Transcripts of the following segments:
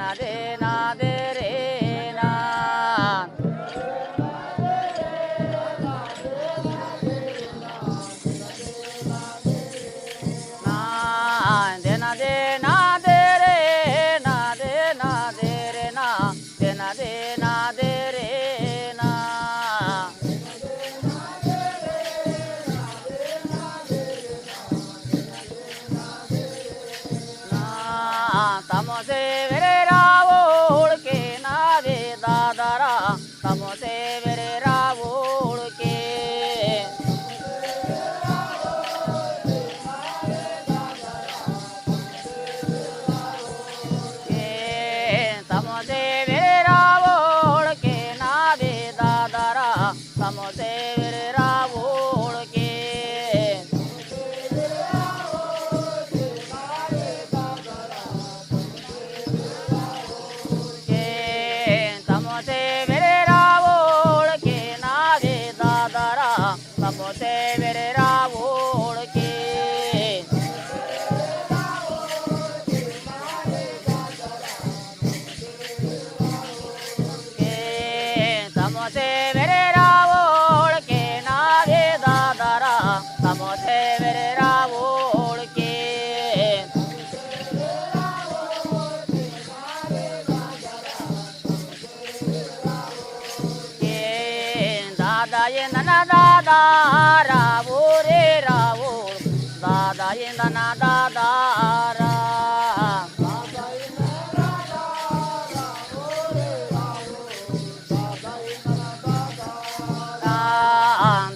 ना दे ना दे रे ना ना दे ना दे ना दे रे ना दे ना दे रे ना दे ना दे ना दे रे ना तमसे वेरे रावोड़ के ना दे दादरा तमसे वेरे रावोड़ के तमसे वेरे रावोड़ के ना दे दादरा तमसे वेरे रावोड़ के तमसे वेरे रावोड़ के ना दे दादरा तमसे वेरे रावोड़ के तमसे वेरे रावोड़ के ना दे दादरा तमसे वेरे रावोड़ के दादा ये नना दादा रावो रे रावो दादा ये नना दादा रा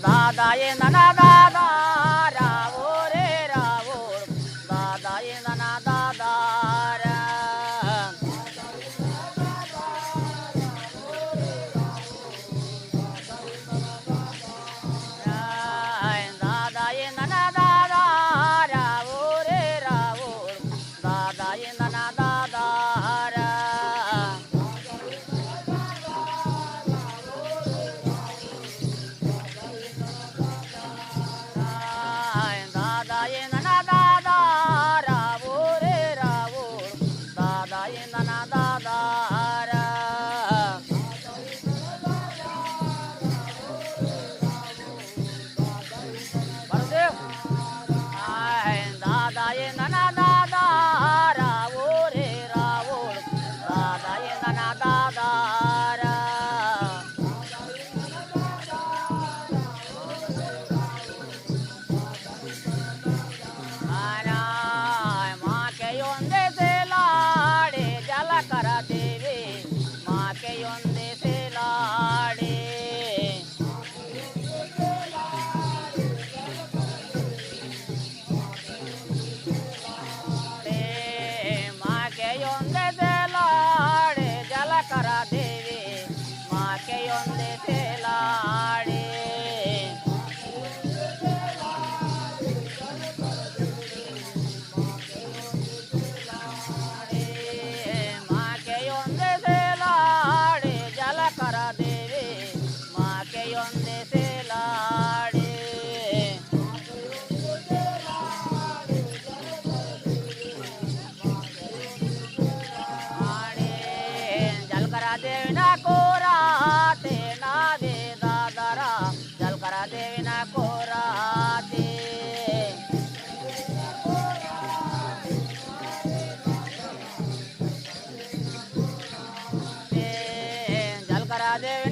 दादा ये नना दादा रावो रे रावो दादा ये नना दादा रा दादा ये नना दादा रावो रे रावो दादा ये नना दादा रा दादा ये नना दादा रावो रे रावो दादा ये नना दादा रा बलदेव दादा ये नना दादा रावो रे रावो दादा ये नना दादा रा माँ के योंदे से लाड़े जल कर देवे माँ के योंदे से लाड़े माँ के योंदे से लाड़े जल कर देवे माँ के योंदे से लाड़े माँ के योंदे से लाड़े जल कर देवे माँ के योंदे से लाड़े जल करा देवी ना कोराते ना दे दादरा जल करा देवी ना कोराते जल करा देवी